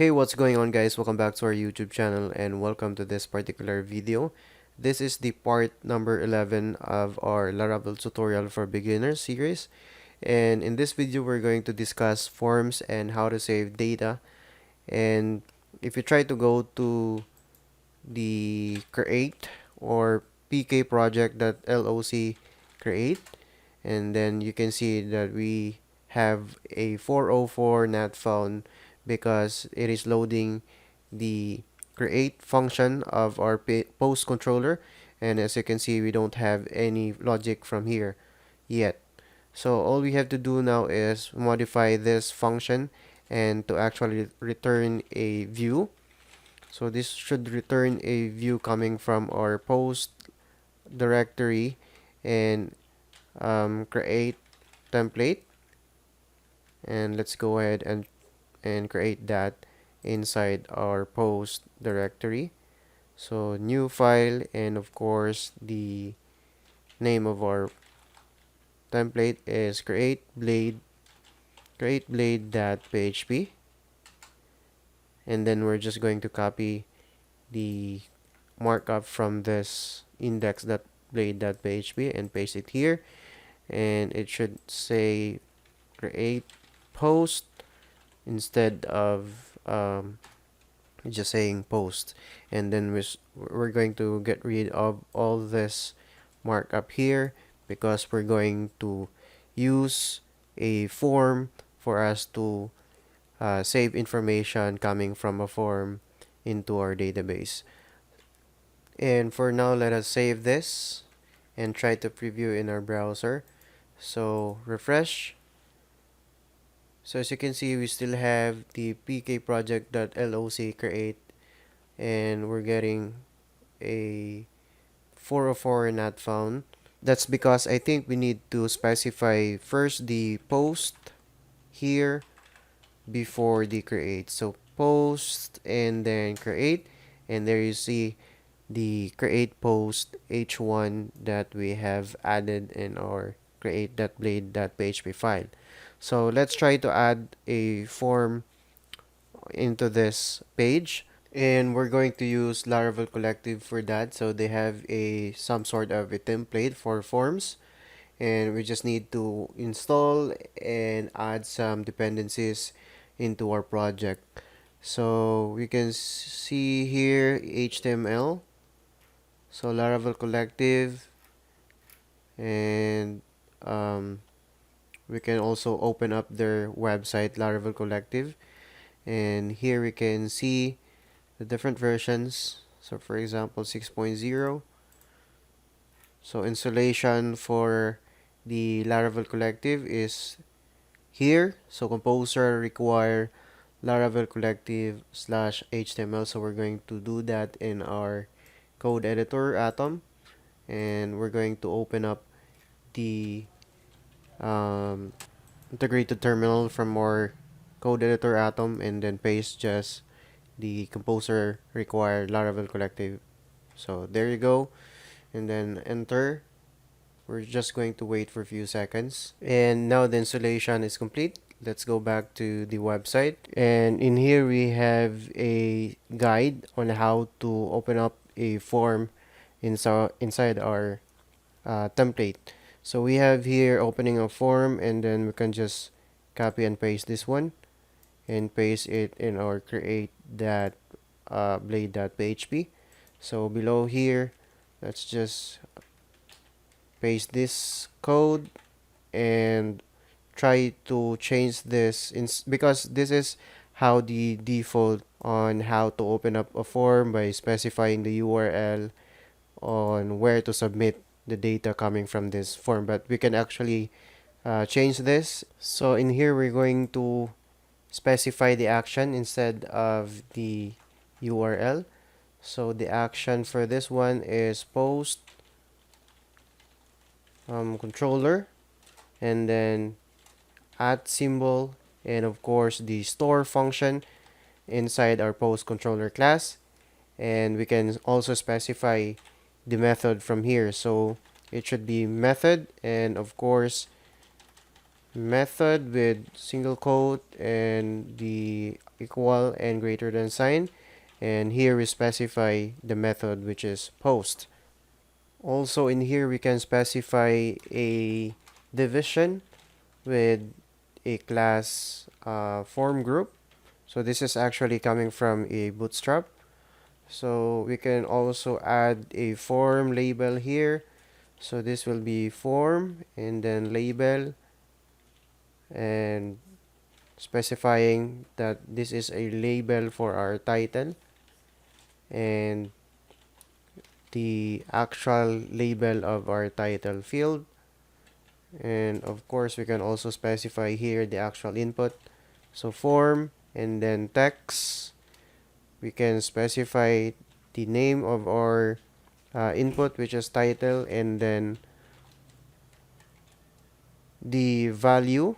Hey, what's going on, guys? Welcome back to our YouTube channel and welcome to this particular video. This is the part number 11 of our Laravel tutorial for beginners series, and in this video we're going to discuss forms and how to save data. And if you try to go to the create or pk project.loc create, and then you can see that we have a 404 not found because it is loading the create function of our post controller, and as you can see we don't have any logic from here yet. So all we have to do now is modify this function and to actually return a view. So this should return a view coming from our post directory and create template, and let's go ahead and create that inside our post directory. So new file, and of course the name of our template is createblade.php, and then we're just going to copy the markup from this index.blade.php and paste it here, and it should say create post instead of just saying post. And then we're going to get rid of all this markup here because we're going to use a form for us to save information coming from a form into our database. And for now, let us save this and try to preview in our browser. So refresh. So as you can see, we still have the pkproject.loc create, and we're getting a 404 not found. That's because I think we need to specify first the post here before the create. So post and then create, and there you see the create post h1 that we have added in our create.blade.php file. So let's try to add a form into this page, and we're going to use Laravel Collective for that. So they have a some sort of a template for forms, and we just need to install and add some dependencies into our project. So we can see here HTML, so Laravel Collective, and we can also open up their website Laravel Collective, and here we can see the different versions. So for example 6.0. So installation for the Laravel Collective is here. So composer require Laravel Collective /HTML. So we're going to do that in our code editor Atom, and we're going to open up the integrated terminal from our code editor Atom, and then paste just the composer required Laravel Collective. So there you go, and then enter. We're just going to wait for a few seconds, and now the installation is complete. Let's go back to the website, and in here we have a guide on how to open up a form inside our template. So we have here opening a form, and then we can just copy and paste this one and paste it in our create.blade.php. So below here, let's just paste this code and try to change this because this is how the default on how to open up a form by specifying the URL on where to submit the data coming from this form, but we can actually change this. So in here we're going to specify the action instead of the URL. So the action for this one is post controller, and then at symbol, and of course the store function inside our post controller class. And we can also specify the method from here. So it should be method, and of course method with single quote and the equal and greater than sign, and here we specify the method, which is post. Also in here we can specify a division with a class form group. So this is actually coming from a bootstrap. So we can also add a form label here. So this will be form and then label, and specifying that this is a label for our title and the actual label of our title field. And of course we can also specify here the actual input. So form and then text. We can specify the name of our input, which is title, and then the value.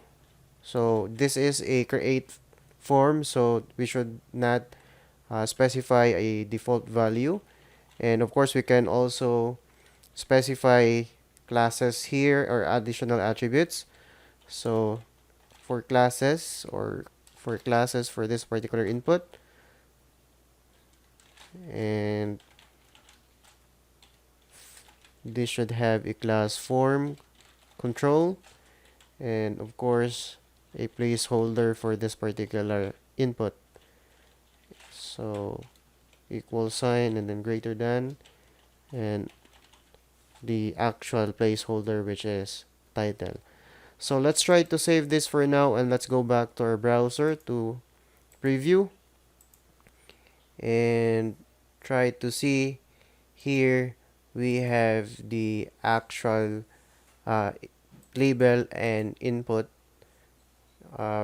So this is a create form, so we should not specify a default value. And of course we can also specify classes here or additional attributes. So for classes for this particular input, and this should have a class form control, and of course a placeholder for this particular input. So equal sign and then greater than, and the actual placeholder, which is title. So let's try to save this for now, and let's go back to our browser to preview and try to see. Here we have the actual label and input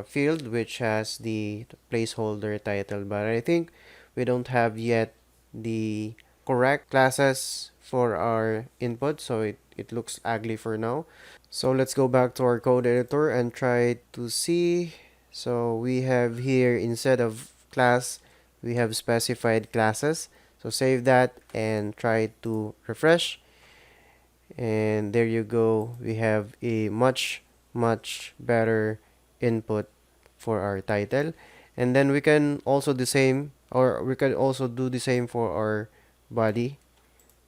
field, which has the placeholder title, but I think we don't have yet the correct classes for our input, so it looks ugly for now. So let's go back to our code editor and try to see. So we have here, instead of class, we have specified classes. So save that and try to refresh, and there you go. We have a much better input for our title. And then we can also the same, or we can also do the same for our body.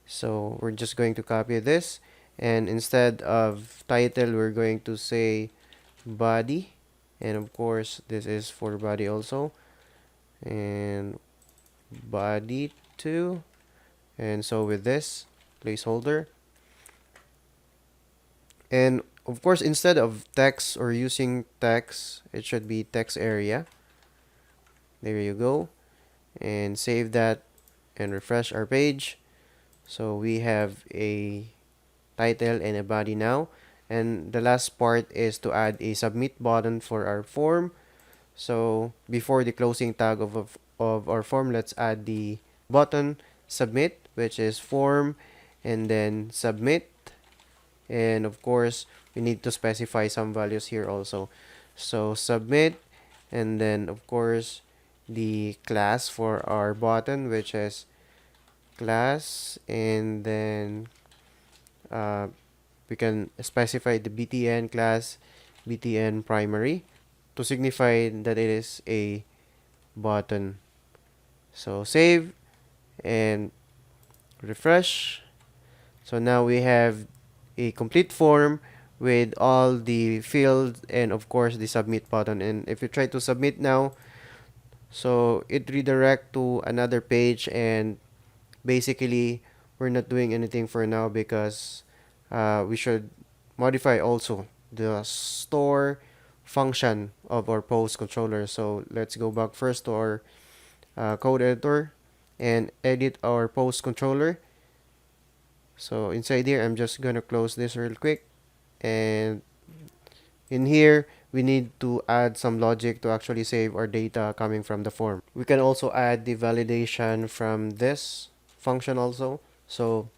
So we're just going to copy this, and instead of title we're going to say body, and of course this is for body also, and body 2. And so with this placeholder, and of course instead of text or using text, it should be text area. There you go, and save that and refresh our page. So we have a title and a body now, and the last part is to add a submit button for our form. So before the closing tag of our form, let's add the button submit, which is form and then submit. And of course we need to specify some values here also. So submit, and then of course the class for our button, which is class, and then we can specify the btn class, btn primary, to signify that it is a button. So save and refresh. So now we have a complete form with all the fields and of course the submit button. And if you try to submit now, so it redirect to another page, and basically we're not doing anything for now because we should modify also the store function of our post controller. So let's go back first to our code editor and edit our post controller. So inside here, I'm just gonna close this real quick, and in here we need to add some logic to actually save our data coming from the form. We can also add the validation from this function also. So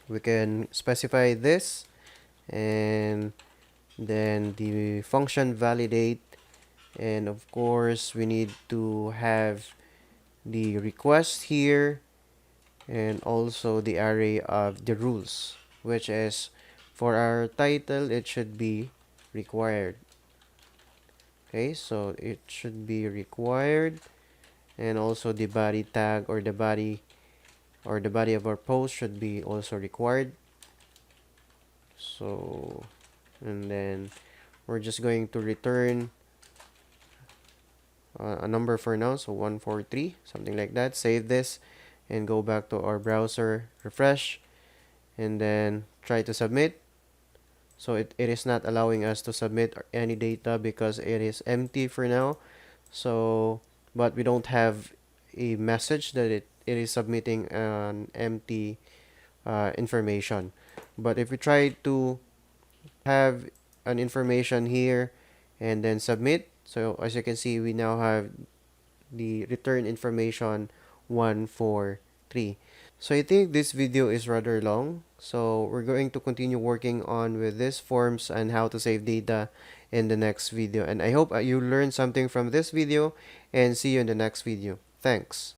we can specify this, and then the function validate, and of course we need to have the request here, and also the array of the rules, which is for our title it should be required. Okay, so it should be required, and also the body tag or the body of our post should be also required. So, and then we're just going to return a number for now, so 143, something like that. Save this and go back to our browser, refresh, and then try to submit. So it is not allowing us to submit any data because it is empty for now. So, but we don't have a message that it is submitting an empty information. But if we try to have an information here and then submit, so as you can see, we now have the return information 143. So I think this video is rather long. So we're going to continue working on with these forms and how to save data in the next video. And I hope you learned something from this video, and see you in the next video. Thanks.